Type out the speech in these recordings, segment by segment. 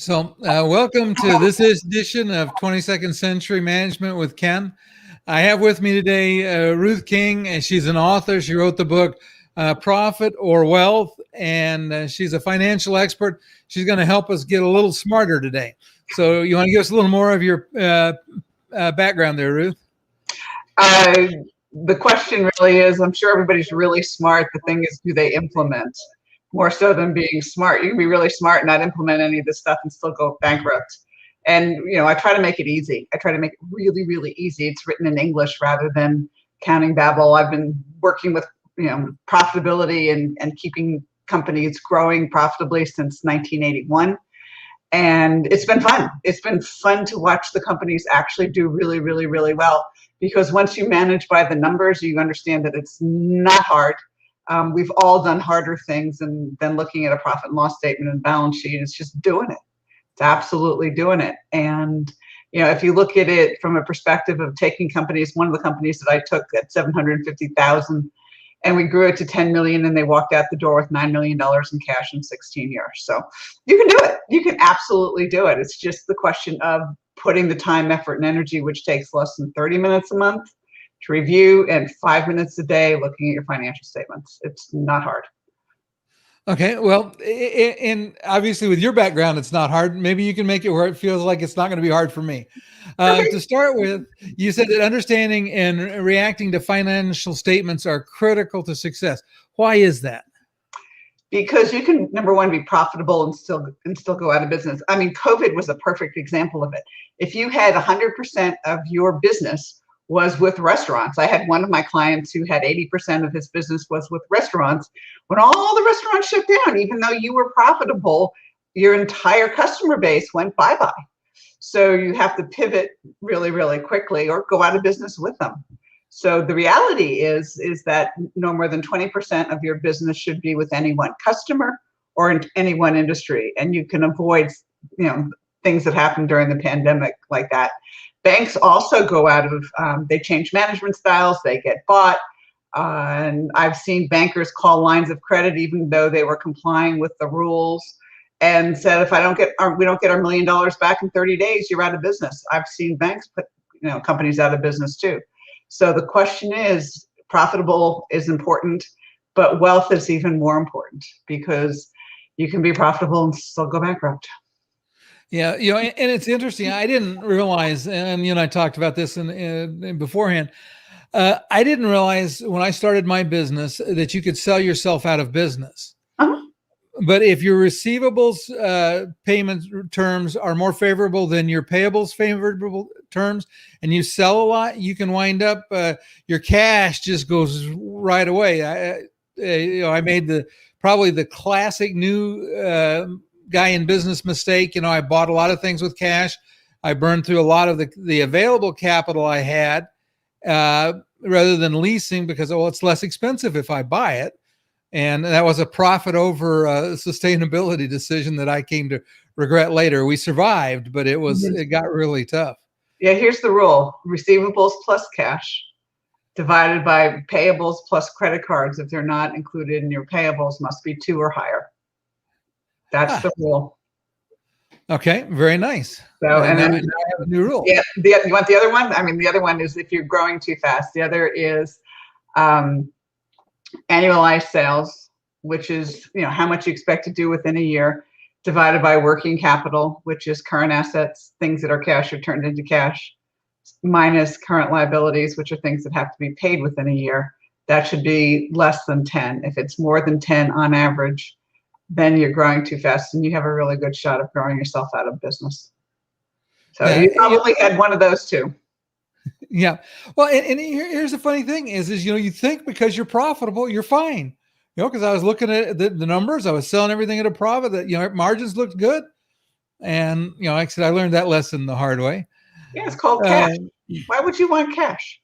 Welcome to this edition of 22nd Century Management with Ken. I have with me today Ruth King, and she's an author. She wrote the book Profit or Wealth, and she's a financial expert. She's going to help us get a little smarter today. So, you want to give us a little more of your background there, Ruth? The question really is, I'm sure everybody's really smart. The thing is, do they implement? More so than being smart. You can be really smart and not implement any of this stuff and still go bankrupt. And, I try to make it easy. I try to make it really, really easy. It's written in English rather than counting babble. I've been working with, profitability and keeping companies growing profitably since 1981. And it's been fun. It's been fun to watch the companies actually do really, really, really well. Because once you manage by the numbers, you understand that it's not hard. We've all done harder things than looking at a profit and loss statement and balance sheet. It's just doing it. It's absolutely doing it. And, if you look at it from a perspective of taking companies, one of the companies that I took at 750,000 and we grew it to 10 million and they walked out the door with $9 million in cash in 16 years. So you can do it. You can absolutely do it. It's just the question of putting the time, effort, and energy, which takes less than 30 minutes a month to review and 5 minutes a day looking at your financial statements. It's not hard. Okay, well, and obviously with your background, it's not hard. Maybe you can make it where it feels like it's not going to be hard for me. To start with, you said that understanding and reacting to financial statements are critical to success. Why is that? Because you can, number one, be profitable and still go out of business. I mean, COVID was a perfect example of it. If you had 100% of your business was with restaurants. I had one of my clients who had 80% of his business was with restaurants. When all the restaurants shut down, even though you were profitable, your entire customer base went bye-bye. So you have to pivot really, really quickly or go out of business with them. So the reality is that no more than 20% of your business should be with any one customer or in any one industry. And you can avoid, things that happened during the pandemic like that. Banks also go out of, they change management styles, they get bought. And I've seen bankers call lines of credit even though they were complying with the rules and said, if we don't get our $1 million back in 30 days, you're out of business. I've seen banks put, companies out of business too. So the question is, profitable is important, but wealth is even more important because you can be profitable and still go bankrupt. Yeah, and it's interesting. I didn't realize, and I talked about this in beforehand. I didn't realize when I started my business that you could sell yourself out of business. Uh-huh. But if your receivables payment terms are more favorable than your payables favorable terms, and you sell a lot, you can wind up your cash just goes right away. I made probably the classic new guy in business mistake. I bought a lot of things with cash. I burned through a lot of the available capital I had rather than leasing because, it's less expensive if I buy it. And that was a profit over sustainability decision that I came to regret later. We survived, but it got really tough. Yeah, here's the rule. Receivables plus cash divided by payables plus credit cards. If they're not included in your payables, must be 2 or higher. That's the rule. Okay, very nice. So, and then I have a new rule. Yeah, you want the other one? I mean, the other one is if you're growing too fast. The other is annualized sales, which is how much you expect to do within a year, divided by working capital, which is current assets, things that are cash are turned into cash, minus current liabilities, which are things that have to be paid within a year. That should be less than 10. If it's more than 10 on average, then you're growing too fast and you have a really good shot of growing yourself out of business. So you probably had one of those too. Yeah. Well, and here's the funny thing is you think because you're profitable, you're fine. Because I was looking at the numbers, I was selling everything at a profit that, margins looked good. And, like I said, I learned that lesson the hard way. Yeah, it's called cash. Why would you want cash?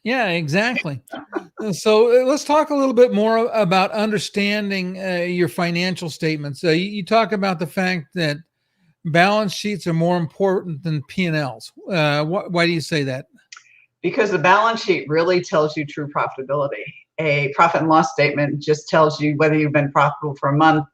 Yeah, exactly. So let's talk a little bit more about understanding your financial statements. You talk about the fact that balance sheets are more important than P&Ls. Why do you say that? Because the balance sheet really tells you true profitability. A profit and loss statement just tells you whether you've been profitable for a month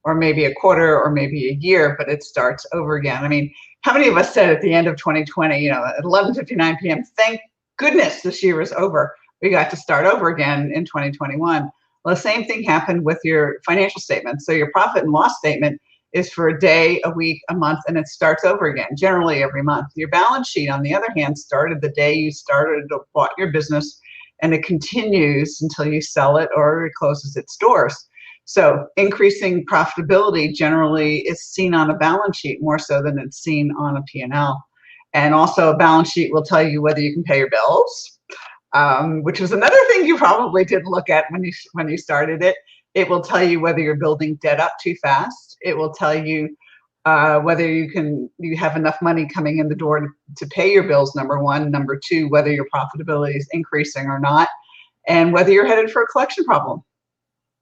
or maybe a quarter, or maybe a year, but it starts over again. I mean, how many of us said at the end of 2020, at 11:59 p.m., thank goodness this year is over. We got to start over again in 2021. Well, the same thing happened with your financial statements. So your profit and loss statement is for a day, a week, a month, and it starts over again, generally every month. Your balance sheet, on the other hand, started the day you started or bought your business, and it continues until you sell it or it closes its doors. So increasing profitability generally is seen on a balance sheet more so than it's seen on a P&L. And also a balance sheet will tell you whether you can pay your bills, which was another thing you probably didn't look at when you started it. It will tell you whether you're building debt up too fast. It will tell you whether you have enough money coming in the door to pay your bills, number one. Number two, whether your profitability is increasing or not, and whether you're headed for a collection problem,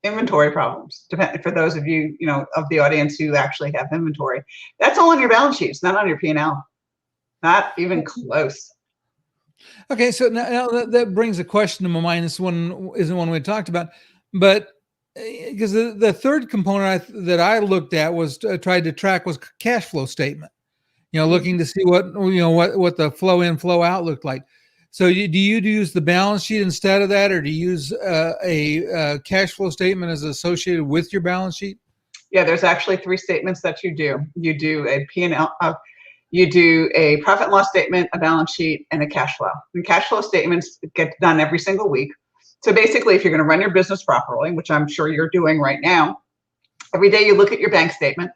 inventory problems. For those of you, of the audience who actually have inventory, that's all on your balance sheets, not on your P&L, not even close. Okay, so now that brings a question to my mind. This one isn't one we talked about, but because the third component that I looked at was tried to track was cash flow statement. Looking to see what the flow in, flow out looked like. So do you use the balance sheet instead of that, or do you use a cash flow statement as associated with your balance sheet? Yeah, there's actually three statements that you do. You do a P&L. You do a profit and loss statement, a balance sheet, and a cash flow. And cash flow statements get done every single week. So basically, if you're going to run your business properly, which I'm sure you're doing right now, every day you look at your bank statement,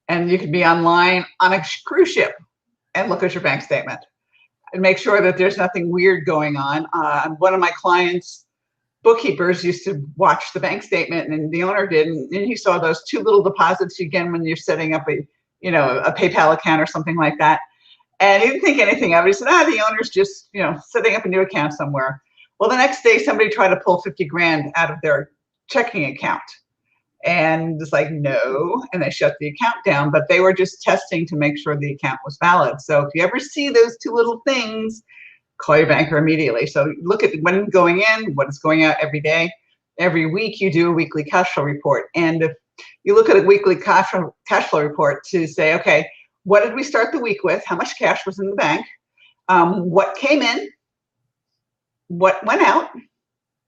and you can be online on a cruise ship and look at your bank statement and make sure that there's nothing weird going on. One of my clients' bookkeepers used to watch the bank statement, and the owner did, and he saw those two little deposits you get when you're setting up a PayPal account or something like that. And he didn't think anything of it. He said, the owner's just, setting up a new account somewhere. Well, the next day, somebody tried to pull 50 grand out of their checking account. And it's like, no, and they shut the account down, but they were just testing to make sure the account was valid. So if you ever see those two little things, call your banker immediately. So look at when going in, what is going out every day. Every week you do a weekly cash flow report. And if you look at a weekly cash flow report to say, okay, what did we start the week with? How much cash was in the bank? What came in? What went out?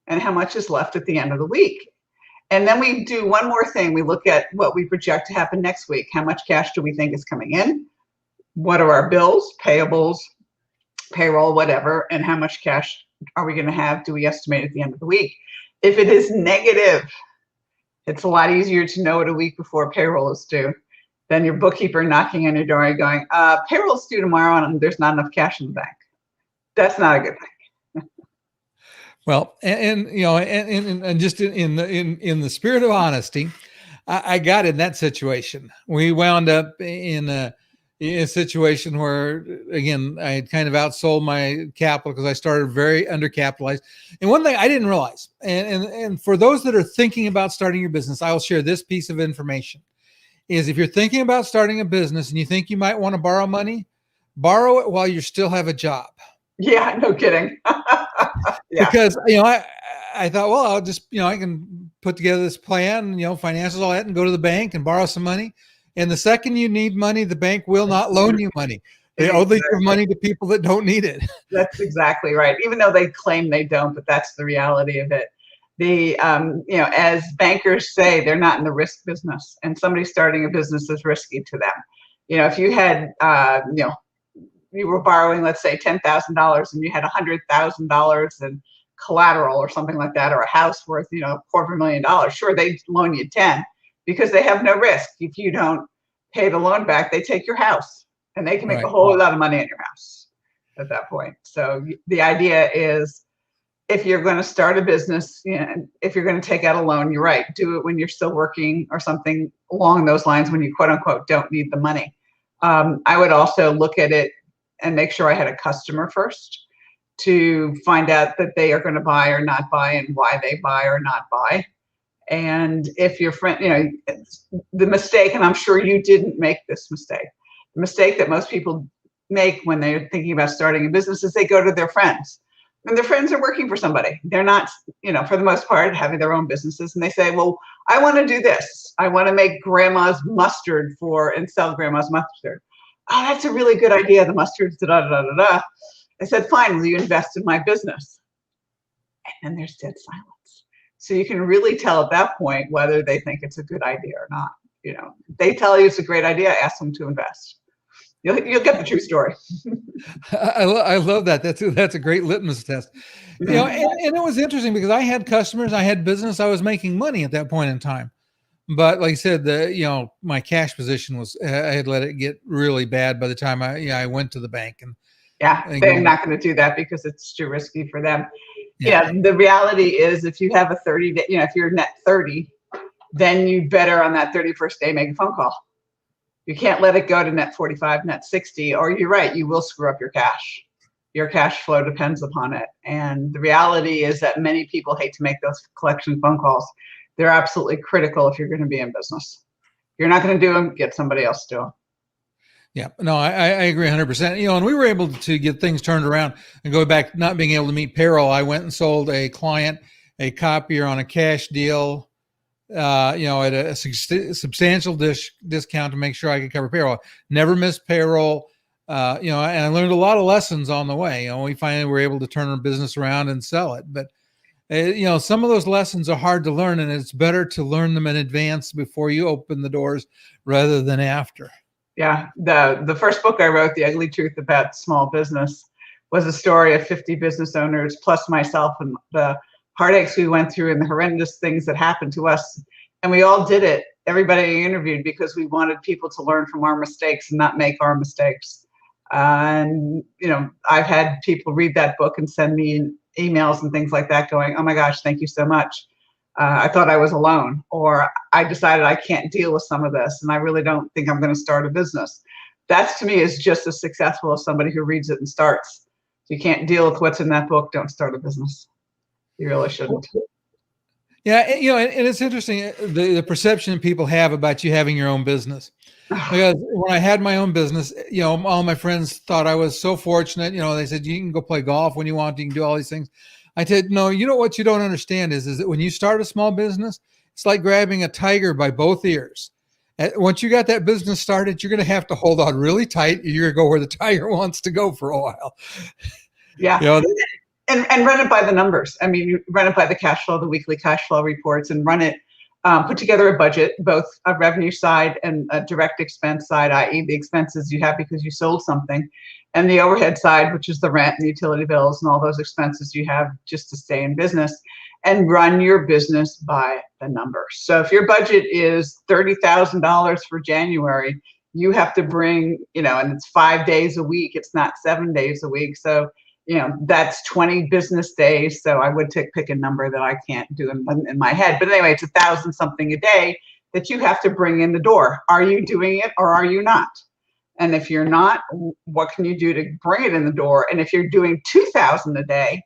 And how much is left at the end of the week? And then we do one more thing. We look at what we project to happen next week. How much cash do we think is coming in? What are our bills, payables, payroll, whatever, and how much cash are we going to have, do we estimate at the end of the week? If it is negative, it's a lot easier to know it a week before payroll is due than your bookkeeper knocking on your door and going, payroll's due tomorrow and there's not enough cash in the bank. That's not a good thing. Well, and just in the spirit of honesty, I got in that situation. We wound up in a situation where, again, I had kind of outsold my capital because I started very undercapitalized. And one thing I didn't realize, and for those that are thinking about starting your business, I will share this piece of information, is if you're thinking about starting a business and you think you might want to borrow money, borrow it while you still have a job. Yeah, no kidding. Yeah. Because, I thought, well, I'll just, I can put together this plan, financials, all that, and go to the bank and borrow some money. And the second you need money, the bank will not loan you money. They only give money to people that don't need it. That's exactly right. Even though they claim they don't, but that's the reality of it. As bankers say, they're not in the risk business, and somebody starting a business is risky to them. If you had, you were borrowing, let's say $10,000 and you had $100,000 in collateral or something like that, or a house worth, $250,000. Sure, they loan you 10 because they have no risk. If you don't pay the loan back, they take your house and they can make a whole lot of money on your house at that point. So the idea is, if you're going to start a business, if you're going to take out a loan, you're right, do it when you're still working or something along those lines, when you quote unquote don't need the money. I would also look at it and make sure I had a customer first to find out that they are going to buy or not buy and why they buy or not buy. And if your friend, the mistake, and I'm sure you didn't make this mistake, the mistake that most people make when they're thinking about starting a business is they go to their friends. and their friends are working for somebody. They're not, for the most part, having their own businesses. And they say, well, I want to do this. I want to make grandma's mustard and sell grandma's mustard. Oh, that's a really good idea. The mustard's da-da-da-da-da. I said, fine, will you invest in my business? And then there's dead silence. So you can really tell at that point whether they think it's a good idea or not. They tell you it's a great idea, ask them to invest. You'll get the true story. I love that. That's a great litmus test. And it was interesting because I had customers, I had business, I was making money at that point in time. But like I said, my cash position I had let it get really bad by the time I went to the bank. And they're not going to do that because it's too risky for them. Yeah. The reality is if you have a 30-day, if you're net 30, then you better on that 31st day make a phone call. You can't let it go to net 45, net 60, or you're right, you will screw up your cash. Your cash flow depends upon it. And the reality is that many people hate to make those collection phone calls. They're absolutely critical if you're going to be in business. If you're not going to do them, get somebody else to do them. Yeah, no, I agree 100%. And we were able to get things turned around and go back, not being able to meet payroll. I went and sold a client a copier on a cash deal, at a substantial discount to make sure I could cover payroll. Never missed payroll, and I learned a lot of lessons on the way. We finally were able to turn our business around and sell it. But, some of those lessons are hard to learn, and it's better to learn them in advance before you open the doors rather than after. Yeah. The first book I wrote, The Ugly Truth About Small Business, was a story of 50 business owners plus myself and the heartaches we went through and the horrendous things that happened to us. And we all did it, everybody I interviewed, because we wanted people to learn from our mistakes and not make our mistakes. And, I've had people read that book and send me emails and things like that going, oh my gosh, thank you so much. I thought I was alone, or I decided I can't deal with some of this and I really don't think I'm going to start a business. That's, to me, is just as successful as somebody who reads it and starts. If you can't deal with what's in that book, don't start a business. You really shouldn't. Yeah, and it's interesting, the perception people have about you having your own business. Because when I had my own business, all my friends thought I was so fortunate. They said, you can go play golf when you want, you can do all these things. I said, no, what you don't understand is that when you start a small business, it's like grabbing a tiger by both ears. Once you got that business started, you're going to have to hold on really tight. You're going to go where the tiger wants to go for a while. Yeah. And run it by the numbers. I mean, you run it by the cash flow, the weekly cash flow reports, and run it, put together a budget, both a revenue side and a direct expense side, i.e. the expenses you have because you sold something, and the overhead side, which is the rent and the utility bills and all those expenses you have just to stay in business, and run your business by the numbers. So if your budget is $30,000 for January, you have to bring, and it's 5 days a week, it's not 7 days a week. So that's 20 business days. So I would pick a number that I can't do in my head. But anyway, it's 1,000 something a day that you have to bring in the door. Are you doing it or are you not? And if you're not, what can you do to bring it in the door? And if you're doing 2,000 a day,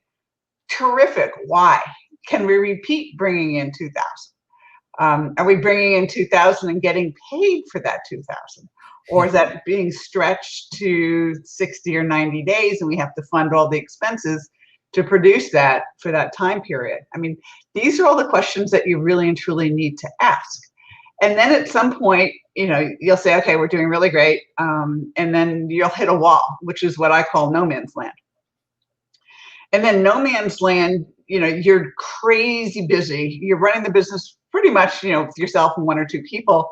terrific. Why? Can we repeat bringing in 2,000? Are we bringing in 2,000 and getting paid for that 2,000? Or is that being stretched to 60 or 90 days and we have to fund all the expenses to produce that for that time period? I mean, these are all the questions that you really and truly need to ask. And then at some point, you'll say, okay, we're doing really great. And then you'll hit a wall, which is what I call no man's land. And then no man's land, you're crazy busy. You're running the business pretty much, with yourself and one or two people.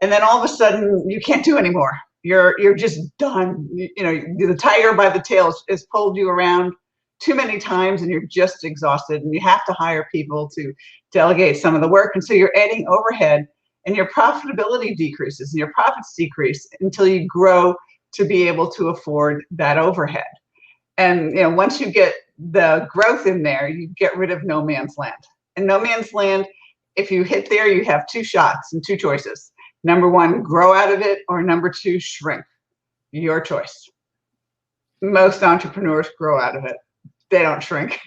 And then all of a sudden you can't do anymore. You're just done. The tiger by the tail has pulled you around too many times and you're just exhausted and you have to hire people to delegate some of the work. And so you're adding overhead and your profitability decreases and your profits decrease until you grow to be able to afford that overhead. And once you get the growth in there, you get rid of no man's land. And no man's land, if you hit there, you have two shots and two choices. Number one, grow out of it, or number two, shrink. Your choice. Most entrepreneurs grow out of it. They don't shrink.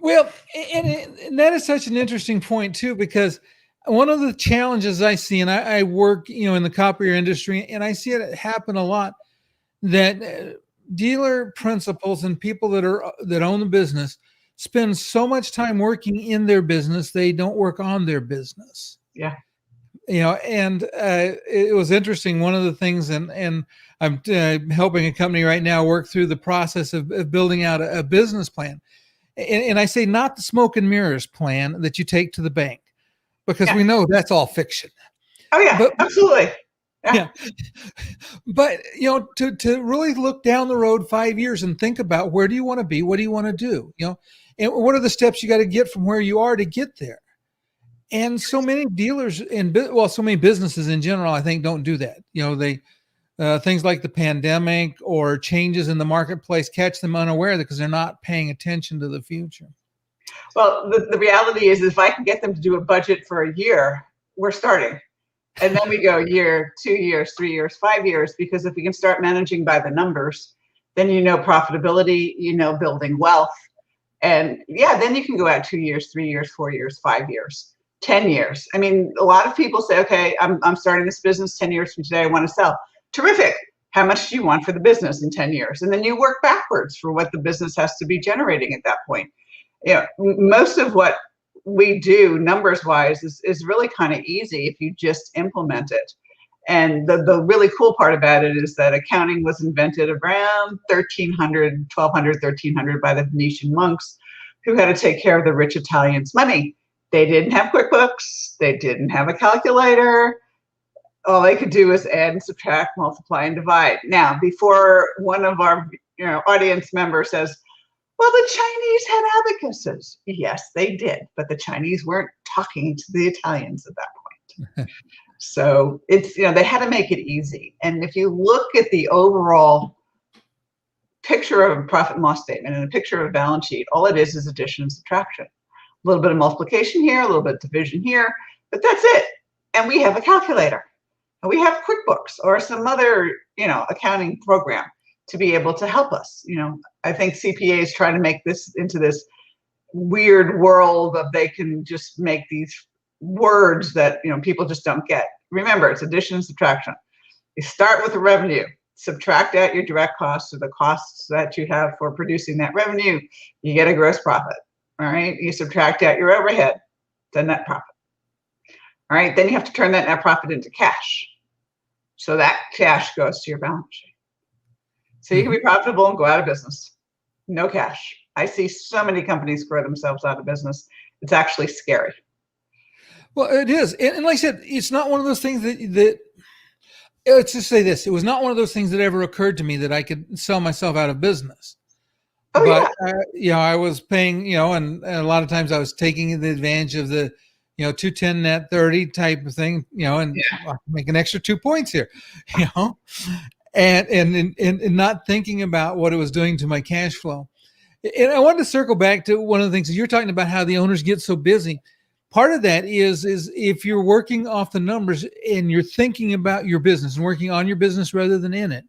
Well, and that is such an interesting point too, because one of the challenges I see, and I work, in the copier industry, and I see it happen a lot, that dealer principals and people that own the business spend so much time working in their business, they don't work on their business. Yeah. And it was interesting. One of the things, and I'm helping a company right now work through the process of building out a business plan. And I say not the smoke and mirrors plan that you take to the bank, because we know that's all fiction. Oh yeah, absolutely. Yeah. But, to really look down the road 5 years and think about, where do you want to be? What do you want to do? And what are the steps you got to get from where you are to get there? And so many dealers so many businesses in general, I think, don't do that. They things like the pandemic or changes in the marketplace catch them unaware, because they're not paying attention to the future. Well, the reality is, if I can get them to do a budget for a year, we're starting. And then we go year, 2 years, 3 years, 5 years, because if we can start managing by the numbers, then profitability, building wealth. And then you can go out 2 years, 3 years, 4 years, 5 years, 10 years. I mean, a lot of people say, okay, I'm starting this business 10 years from today, I want to sell. Terrific. How much do you want for the business in 10 years? And then you work backwards for what the business has to be generating at that point. Most of what we do numbers wise is really kind of easy if you just implement it. And the really cool part about it is that accounting was invented around 1300 by the Venetian monks, who had to take care of the rich Italians' money. They didn't have QuickBooks. They didn't have a calculator. All they could do was add and subtract, multiply and divide. Now, before one of our audience members says, well, the Chinese had abacuses. Yes, they did, but the Chinese weren't talking to the Italians at that point. So it's, they had to make it easy. And if you look at the overall picture of a profit and loss statement and a picture of a balance sheet, all it is addition and subtraction. A little bit of multiplication here, a little bit of division here, but that's it. And we have a calculator. And we have QuickBooks or some other, accounting program to be able to help us. I think CPAs try to make this into this weird world of they can just make these words that people just don't get. Remember, it's addition and subtraction. You start with the revenue, subtract out your direct costs or the costs that you have for producing that revenue, you get a gross profit. All right, you subtract out your overhead, the net profit. All right, then you have to turn that net profit into cash. So that cash goes to your balance sheet. So you can be profitable and go out of business. No cash. I see so many companies grow themselves out of business. It's actually scary. Well, it is. And like I said, it's not one of those things that let's just say this. It was not one of those things that ever occurred to me that I could sell myself out of business. Oh, but, I was paying, and a lot of times I was taking the advantage of the, 210 net 30 type of thing, and make an extra 2 points here, and not thinking about what it was doing to my cash flow. And I wanted to circle back to one of the things that you're talking about, how the owners get so busy. Part of that is if you're working off the numbers and you're thinking about your business and working on your business rather than in it,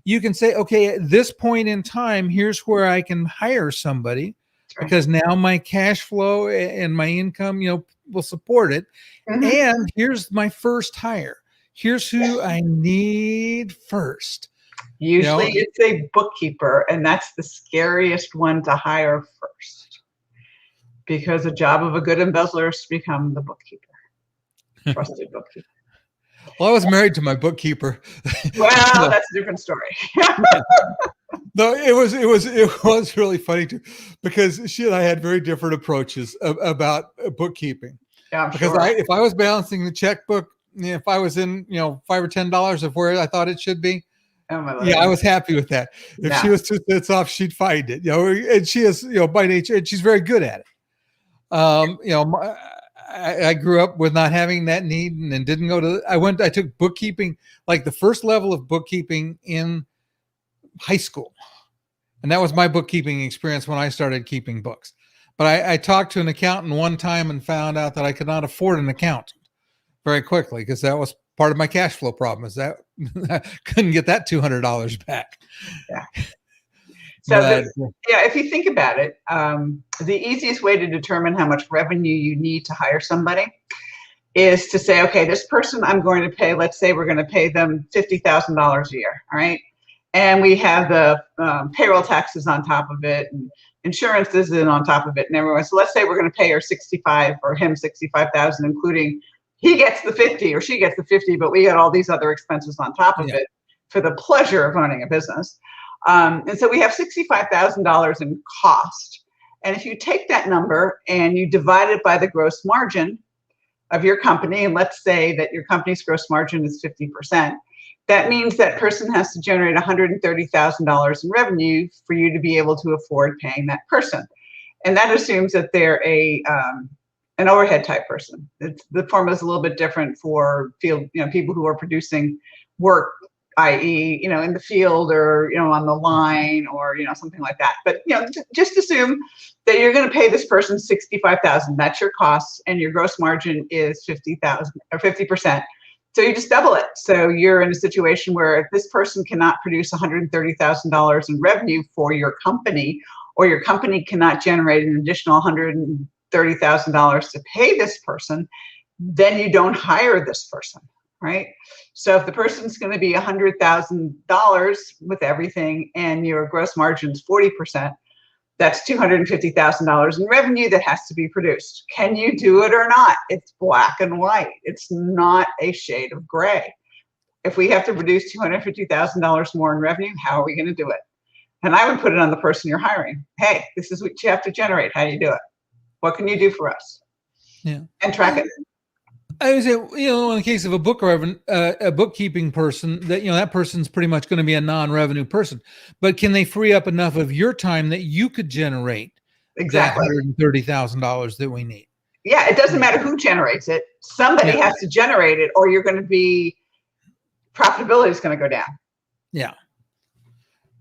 you can say, okay, at this point in time, here's where I can hire somebody, because now my cash flow and my income, will support it. Mm-hmm. And here's my first hire. Here's who I need first. Usually it's a bookkeeper, and that's the scariest one to hire first, because the job of a good embezzler is to become the bookkeeper, trusted bookkeeper. Well, I was married to my bookkeeper. Well, that's a different story. No, it was really funny too, because she and I had very different approaches about bookkeeping. Yeah, I'm because sure. If I was balancing the checkbook, if I was in, $5 or $10 of where I thought it should be, I was happy with that. If she was 2 cents off, she'd find it. And she is, by nature, and she's very good at it. I grew up with not having that need, and didn't go to. I took bookkeeping, like the first level of bookkeeping in high school, and that was my bookkeeping experience when I started keeping books. But I talked to an accountant one time and found out that I could not afford an accountant very quickly, because that was part of my cash flow problem. Is that I couldn't get that $200 back. Yeah. So if you think about it, the easiest way to determine how much revenue you need to hire somebody is to say, okay, this person I'm going to pay, let's say we're going to pay them $50,000 a year, all right? and we have the payroll taxes on top of it, and insurance is in on top of it, and everyone. So let's say we're going to pay her 65 or him 65,000, including he gets the 50 or she gets the 50, but we got all these other expenses on top of it for the pleasure of owning a business. And so we have $65,000 in cost. And if you take that number and you divide it by the gross margin of your company, and let's say that your company's gross margin is 50%, that means that person has to generate $130,000 in revenue for you to be able to afford paying that person. And that assumes that they're an overhead type person. The formula is a little bit different for field, people who are producing work, i.e., in the field or, on the line or, something like that. But, just assume that you're going to pay this person $65,000. That's your cost, and your gross margin is $50,000 or 50%. So you just double it. So you're in a situation where if this person cannot produce $130,000 in revenue for your company, or your company cannot generate an additional $130,000 to pay this person, then you don't hire this person, right? So if the person's going to be $100,000 with everything and your gross margin is 40%, that's $250,000 in revenue that has to be produced. Can you do it or not? It's black and white. It's not a shade of gray. If we have to produce $250,000 more in revenue, how are we going to do it? And I would put it on the person you're hiring. Hey, this is what you have to generate. How do you do it? What can you do for us? Yeah. And track it. I would say, in the case of a bookkeeping person, that person's pretty much going to be a non-revenue person. But can they free up enough of your time that you could generate exactly that $130,000 that we need? Yeah, it doesn't matter who generates it. Somebody has to generate it, or you're going to be, profitability is going to go down. Yeah.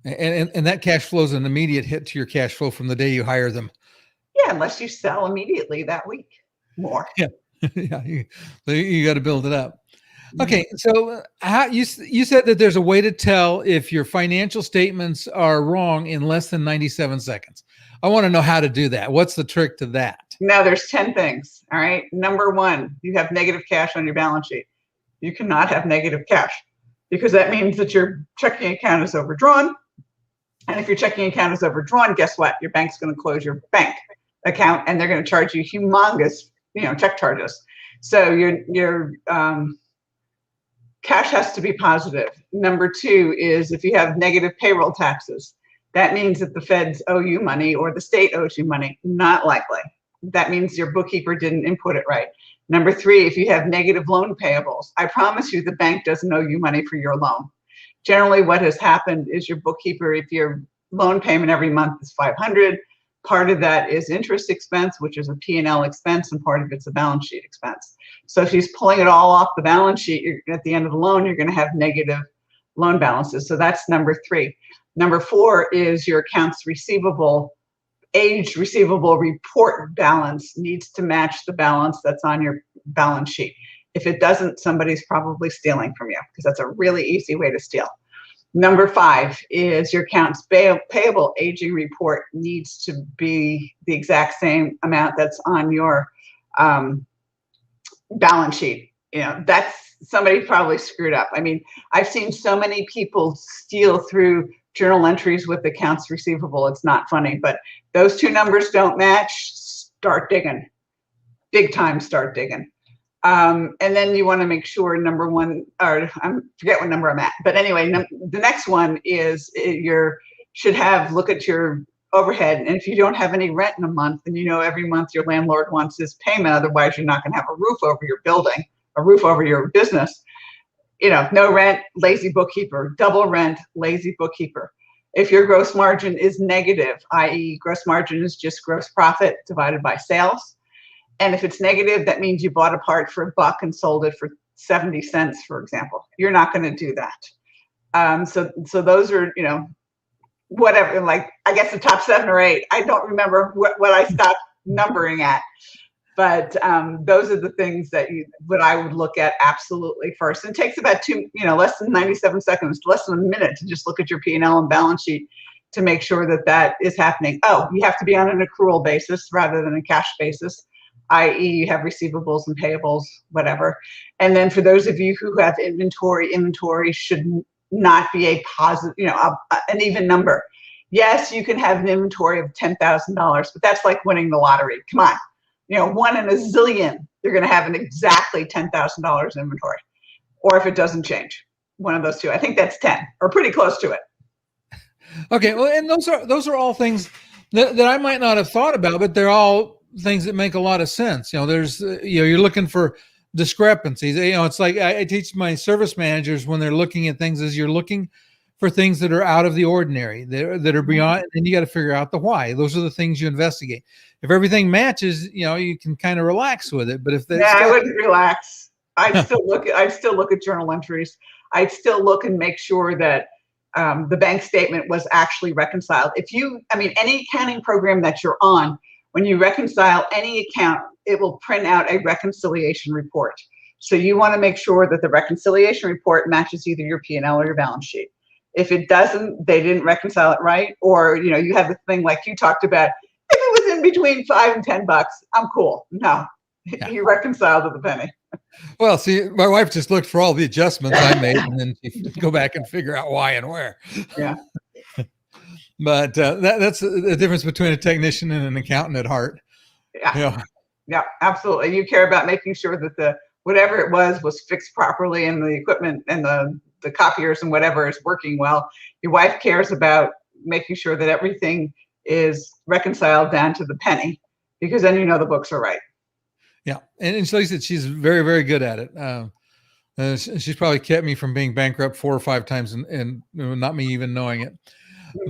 And that cash flow is an immediate hit to your cash flow from the day you hire them. Yeah, unless you sell immediately that week more. Yeah. Yeah, you got to build it up. Okay, so how you said that there's a way to tell if your financial statements are wrong in less than 97 seconds. I want to know how to do that. What's the trick to that? Now, there's 10 things. All right. Number one, you have negative cash on your balance sheet. You cannot have negative cash because that means that your checking account is overdrawn. And if your checking account is overdrawn, guess what? Your bank's going to close your bank account and they're going to charge you humongous check charges. So your cash has to be positive. Number two is if you have negative payroll taxes, that means that the feds owe you money or the state owes you money. Not likely. That means your bookkeeper didn't input it right. Number three, if you have negative loan payables, I promise you the bank doesn't owe you money for your loan. Generally, what has happened is your bookkeeper, if your loan payment every month is $500, part of that is interest expense, which is a P&L expense, and part of it's a balance sheet expense. So if she's pulling it all off the balance sheet, at the end of the loan, you're going to have negative loan balances. So that's number three. Number four is your accounts receivable, aged receivable report balance needs to match the balance that's on your balance sheet. If it doesn't, somebody's probably stealing from you because that's a really easy way to steal. Number five is your accounts payable aging report needs to be the exact same amount that's on your balance sheet. That's somebody probably screwed up. I mean, I've seen so many people steal through journal entries with accounts receivable. It's not funny, but those two numbers don't match. Start digging, big time. Start digging. And then you want to make sure number one, or I forget what number I'm at, but anyway, the next one is look at your overhead. And if you don't have any rent in a month, then every month your landlord wants his payment. Otherwise, you're not going to have a roof over your building, a roof over your business. No rent, lazy bookkeeper. Double rent, lazy bookkeeper. If your gross margin is negative, i.e. gross margin is just gross profit divided by sales. And if it's negative, that means you bought a part for $1 and sold it for 70 cents, for example. You're not going to do that. So those are, whatever, like, I guess the top 7 or 8. I don't remember what I stopped numbering at. But those are the things that I would look at absolutely first. And it takes about less than 97 seconds, less than a minute to just look at your P&L and balance sheet to make sure that is happening. Oh, you have to be on an accrual basis rather than a cash basis, i.e. you have receivables and payables, whatever. And then for those of you who have inventory should not be a positive, an even number. Yes, you can have an inventory of $10,000, but that's like winning the lottery. Come on. One in a zillion, you're going to have an exactly $10,000 inventory. Or if it doesn't change, one of those two. I think that's 10 or pretty close to it. Okay. Well, and those are all things that I might not have thought about, but they're all things that make a lot of sense. There's, you're looking for discrepancies. It's like I teach my service managers when they're looking at things, is you're looking for things that are out of the ordinary, that are beyond, and you got to figure out the why. Those are the things you investigate. If everything matches, you can kind of relax with it. But if I wouldn't relax. I'd still look at journal entries. I'd still look and make sure that the bank statement was actually reconciled. Any accounting program that you're on, when you reconcile any account, it will print out a reconciliation report. So you want to make sure that the reconciliation report matches either your P&L or your balance sheet. If it doesn't, they didn't reconcile it right, or you have the thing like you talked about. If it was in between $5 and $10, I'm cool. No, you reconciled to the penny. Well, see, my wife just looked for all the adjustments I made, and then she go back and figure out why and where. Yeah. But that's the difference between a technician and an accountant at heart. Yeah. Yeah, absolutely. You care about making sure that the whatever it was fixed properly, and the equipment and the copiers and whatever is working well. Your wife cares about making sure that everything is reconciled down to the penny, because then the books are right. Yeah, and like I said, she's very, very good at it. She's probably kept me from being bankrupt 4 or 5 times, and not me even knowing it.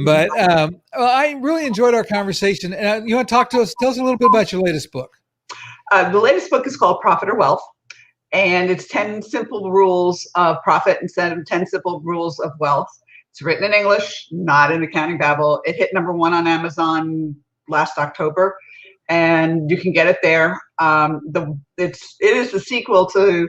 But I really enjoyed our conversation. And you want to tell us a little bit about your latest book? The latest book is called Profit or Wealth, and it's 10 simple rules of profit instead of 10 simple rules of wealth. It's written in English, not in accounting babble. It hit #1 on Amazon last October, and you can get it there. It is the sequel to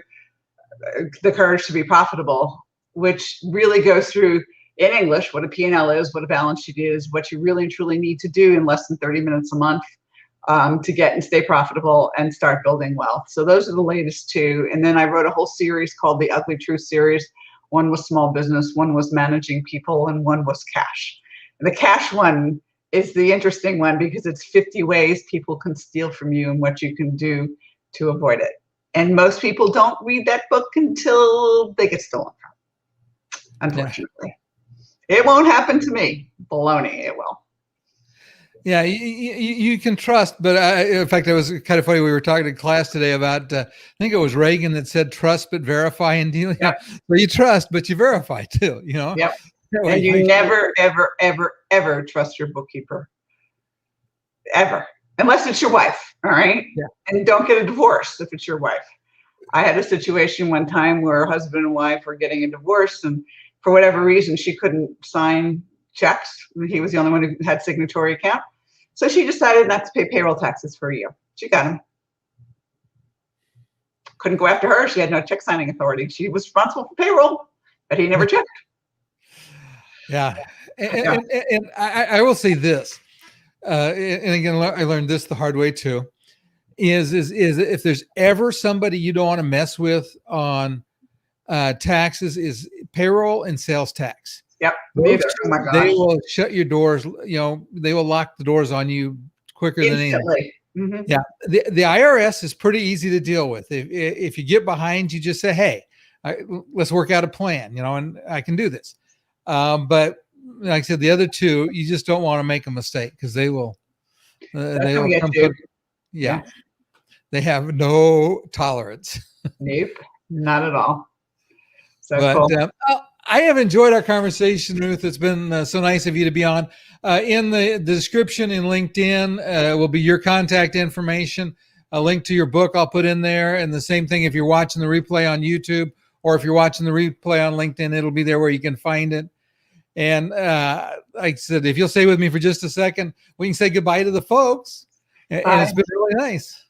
The Courage to be Profitable, which really goes through in English what a P&L is, what a balance sheet is, what you really and truly need to do in less than 30 minutes a month to get and stay profitable and start building wealth. So those are the latest 2. And then I wrote a whole series called the Ugly Truth series. One was small business, one was managing people, and one was cash. And the cash one is the interesting one because it's 50 ways people can steal from you and what you can do to avoid it. And most people don't read that book until they get stolen from, unfortunately. Yeah. It won't happen to me. Baloney, it will. Yeah, you can trust, but in fact, it was kind of funny. We were talking in class today about, I think it was Reagan that said, "Trust but verify in dealing." Yep. So you trust, but you verify too. Yep. And you never, ever, ever, ever trust your bookkeeper, ever, unless it's your wife. All right. Yeah. And don't get a divorce if it's your wife. I had a situation one time where a husband and wife were getting a divorce, and for whatever reason, she couldn't sign checks. He was the only one who had signatory account. So she decided not to pay payroll taxes for a year. She got him. Couldn't go after her. She had no check signing authority. She was responsible for payroll, but he never checked. Yeah. And I will say this, and again, I learned this the hard way too, is if there's ever somebody you don't want to mess with on taxes, is payroll and sales tax. Yep. Neither. Oh my gosh. They will shut your doors. They will lock the doors on you quicker than anything. Mm-hmm. Yeah. The IRS is pretty easy to deal with. If you get behind, you just say, "Hey, let's work out a plan," and I can do this. But like I said, the other 2, you just don't want to make a mistake because they will. They will come. Yeah. They have no tolerance. Nope, not at all. So but cool. I have enjoyed our conversation, Ruth. It's been so nice of you to be on. In the description in LinkedIn will be your contact information. A link to your book I'll put in there. And the same thing if you're watching the replay on YouTube or if you're watching the replay on LinkedIn, it'll be there where you can find it. And like I said, if you'll stay with me for just a second, we can say goodbye to the folks. And it's been really nice.